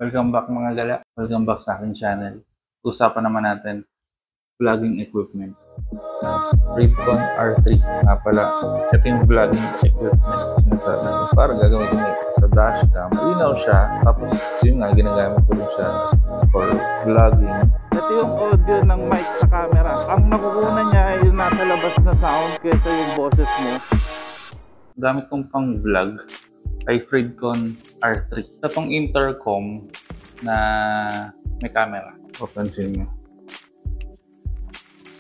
Welcome back mga gala. Welcome back sa aking channel. Usapan naman natin vlogging equipment. Ripcon R3 nga pala. Ito yung vlogging equipment sinasabi ko. Para gagamitin mo sa dashcam. Malinaw siya. Tapos yun nga, ginagamit ko rin siya for vlogging. Ito yung audio ng mic sa camera. Ang nakukuha niya ay yung nasa labas na sound kaysa yung boses mo. Gamit kong pang vlog ay Ripcon R3. Itong intercom na may camera. Papansin nyo.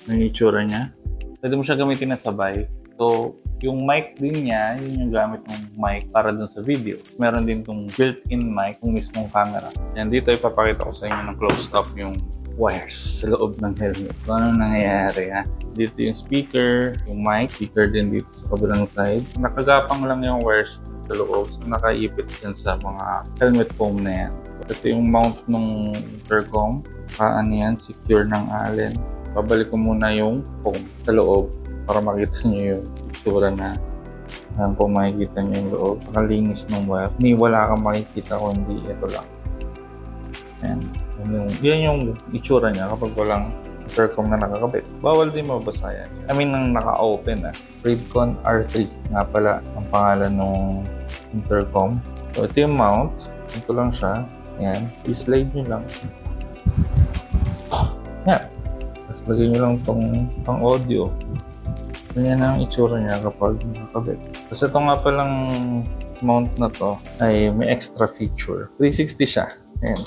Yung itsura niya. Pwede mo siya gamitin na sabay. So, yung mic din niya, yun yung gamit ng mic para dun sa video. Meron din itong built-in mic, yung mismong camera. Yan, dito ipapakita ko sa inyo ng close-up yung wires sa loob ng helmet. So, ano nangyayari ha? Dito yung speaker, yung mic, speaker din dito sa kabilang side. Nakagapang lang yung wires sa loob. So, nakaipit yan sa mga helmet foam na yan. Ito yung mount ng intercom. Ano yan, secure ng Allen. Babalik ko muna yung foam sa loob para makita nyo yung itsura na kung makikita nyo yung loob. Nakalinis ng wire. Wala kang makikita kundi ito lang. Yan yung itsura niya kapag walang intercom na nakakabit. Bawal din mabasa yan. Nang naka-open Ripcon R3 nga pala ang pangalan ng intercom. So ito yung mount. Ito lang siya. Yan. I-slide nyo lang. Yan. Tapos lagay nyo lang itong pang audio. Ganyan ang itsura niya kapag nakakabit. Tapos ito nga palang mount na to ay may extra feature. 360 siya. Yan.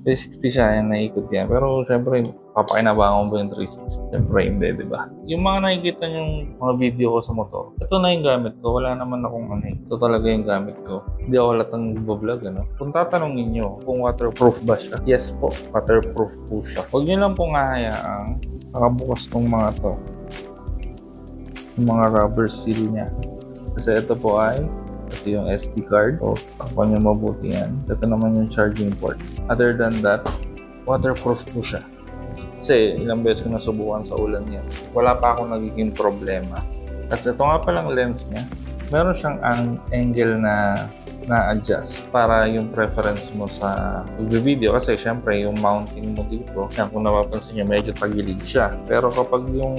360 siya, yung naikot yan. Pero syempre, papakinabangan mo yung 360. Syempre, hindi, di ba? Yung mga nakikita yung mga video ko sa motor, ito na yung gamit ko. Wala naman akong ito talaga yung gamit ko. Hindi ako halatang vlog, Kung tatanungin nyo kung waterproof ba siya, yes po, waterproof po siya. Huwag nyo lang pong hahayaang nakabukas ng mga to. Yung mga rubber seal niya. Kasi ito po ay ito yung SD card. So, takpan nyo mabuti yan. Ito naman yung charging port. Other than that, waterproof po siya. Kasi ilang beses ko nasubukan sa ulan yan. Wala pa akong nagiging problema. Kasi ito nga palang lens niya, meron siyang angle na-adjust para yung preference mo sa video. Kasi syempre yung mounting mo dito, yan, kung napapansin nyo, medyo tagilid siya. Pero kapag yung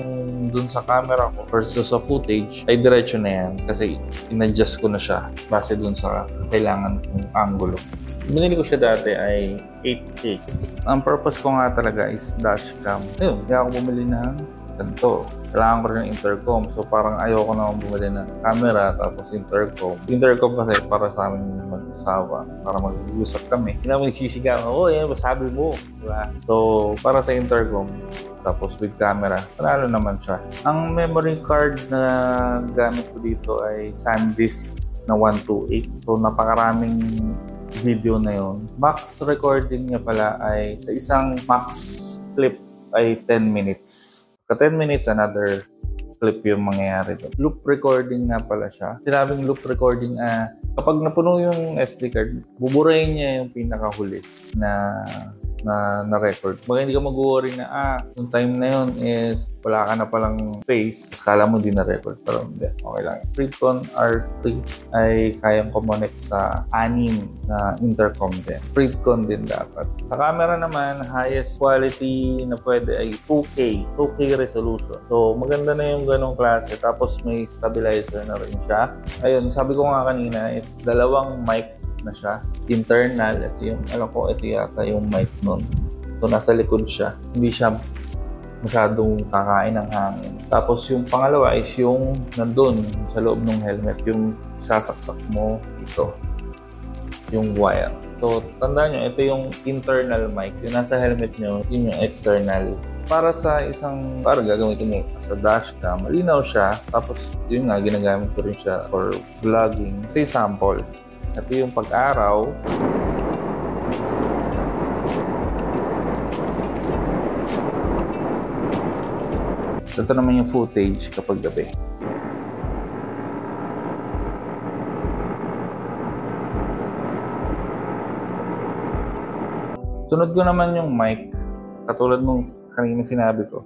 dun sa camera ko versus sa footage, ay diretso na yan. Kasi in-adjust ko na siya base dun sa kailangan kong angulo. Binili ko siya dati ay 8K. Ang purpose ko nga talaga is dashcam. Ayun, kaya ako bumili ng ganito. Kailangan ko rin ng intercom. So parang ayoko naman bumili ng camera tapos intercom. Intercom kasi para sa amin mag-asawa. Para mag-usap kami. Hindi naman nagsisigaw, yan, sabi mo. Diba? So para sa intercom, tapos with camera, panalo naman siya. Ang memory card na gamit ko dito ay SanDisk na 128. So napakaraming video na yun. Max recording niya pala ay sa isang max clip ay 10 minutes. Sa 10 minutes, another clip yung mangyayari doon. Loop recording nga pala siya. Sinabing loop recording, kapag napuno yung SD card, buburahin niya yung pinakahuli na record. Baka hindi ka mag-worry na, yung time na yun is wala ka na palang space. Kala mo di na record. Pero hindi. Okay lang. Ripcon R3 ay kayang connect sa 6 na intercom din. Ripcon din dapat. Sa camera naman, highest quality na pwede ay 2K. 2K resolution. So, maganda na yung ganong klase. Tapos may stabilizer na rin siya. Ayun, sabi ko nga kanina is dalawang mic na siya. Internal. Ito yung, alam ko, ito yata yung mic nun. So, nasa likod siya. Hindi siya masyadong kakain ng hangin. Tapos, yung pangalawa is yung nandun sa loob ng helmet. Yung sasaksak mo ito. Yung wire. So, tandaan nyo, ito yung internal mic. Yung nasa helmet nyo, yun yung external. Para sa gagamitin mo sa dashcam, malinaw siya. Tapos, yun nga, ginagamit ko rin siya for vlogging. Ito yung sample. Ito yung pag-araw. So, ito naman yung footage kapag gabi. Sunod ko naman yung mic, katulad nung kanina sinabi ko.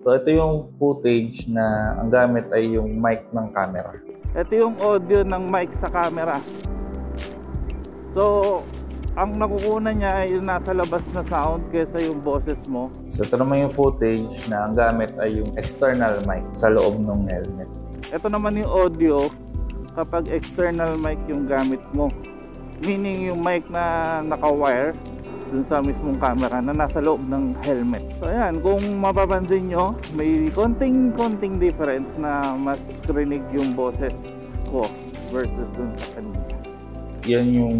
So, ito yung footage na ang gamit ay yung mic ng camera. Ito yung audio ng mic sa camera. So, ang nakukunan niya ay yung nasa labas na sound kesa yung boses mo. So ito naman yung footage na ang gamit ay yung external mic sa loob ng helmet. Ito naman yung audio kapag external mic yung gamit mo. Meaning yung mic na naka-wire dun sa mismong camera na nasa loob ng helmet. So ayan, kung mapapansin nyo, may konting difference na mas rinig yung boses ko versus dun sa kanina. Yan yung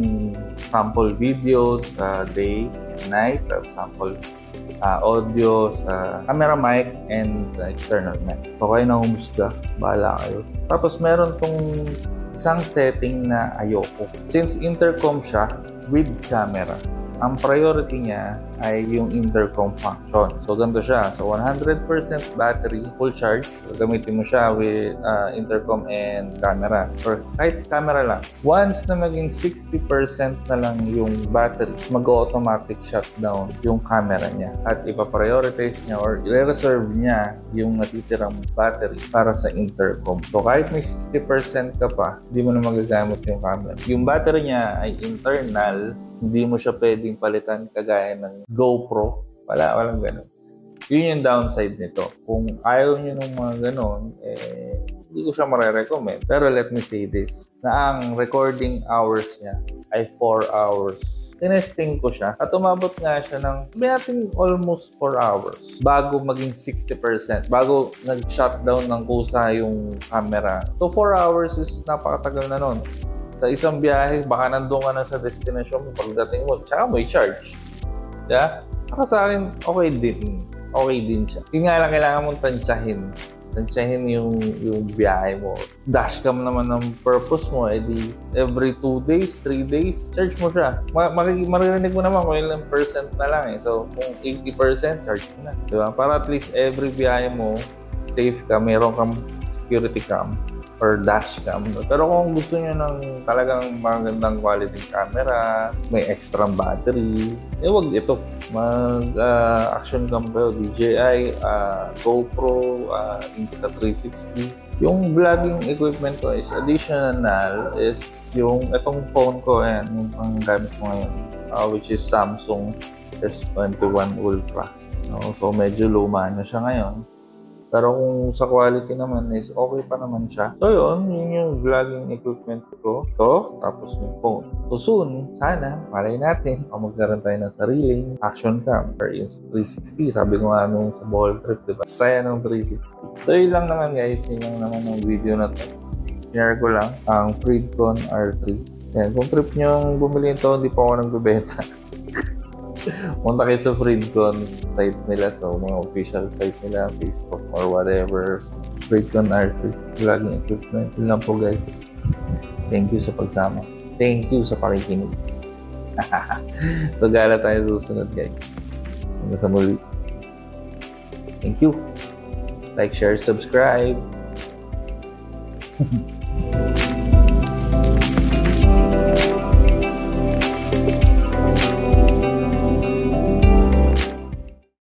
sample video sa day and night, sample audio sa camera mic and sa external mic. So kayo na humusga, bahala kayo. Tapos meron tong isang setting na ayoko. Since intercom siya with camera, ang priority niya ay yung intercom function. So, ganito siya. So, 100% battery, full charge. So, gamitin mo siya with intercom and camera. Or kahit camera lang. Once na maging 60% na lang yung battery, mag-automatic shutdown yung camera niya. At ipa-prioritize niya or i-reserve niya yung natitirang battery para sa intercom. So, kahit may 60% ka pa, hindi mo na magagamit yung camera. Yung battery niya ay internal. Hindi mo siya pwedeng palitan kagaya ng GoPro. Walang ganun. Yun yung downside nito. Kung ayaw nyo ng mga ganun, hindi ko siya marirecommend. Pero let me say this, na ang recording hours niya ay 4 hours. Tinesting ko siya at umabot nga siya ng natin almost 4 hours bago maging 60%. Bago nag-shutdown ng kusa yung camera. So 4 hours is napakatagal na nun. Sa isang biyahe, baka nandun ka na sa destination mo, pagdating mo, tsaka mo i-charge. Yeah? Para sa akin, okay din. Okay din siya. Yung nga lang, kailangan mong tansyahin yung biyahe mo. Dashcam naman ng purpose mo, edi every 2 days, 3 days, charge mo siya. Maririnig mo naman kung ilang percent na lang eh. So, kung 80%, charge mo na. Diba? Para at least every biyahe mo, safe ka, meron kang security cam or dashcam. Pero kung gusto niyo ng talagang magandang quality camera, may extra battery, wag ito. Action cam kayo, DJI, GoPro, Insta360. Yung vlogging equipment ko is additional is yung itong phone ko, ayan, yung panggamit ko ngayon, which is Samsung S21 Ultra. So medyo luma na siya ngayon. Pero kung sa quality naman is okay pa naman siya. So yun yung vlogging equipment ko. Ito, tapos yung phone. So soon, sana, malay natin, magkaroon tayo ng sariling action cam or Insta360. Sabi ko nga nung sa Bohol trip, diba? Saya ng 360. So yun lang naman guys, yun lang naman ng video na to. Share ko lang ang Freedcon R3. Yan, kung trip nyo bumili ito, hindi pa ako nagbebenta. Punta kayo sa Freedcon site nila, so mga official site nila, Facebook or whatever. So, Freedcon R3 vlogging equipment. Yun lang po guys. Thank you sa pagsama. Thank you sa pakikinig. So gala tayo susunod guys. Hanggang sa muli. Thank you. Like, share, subscribe.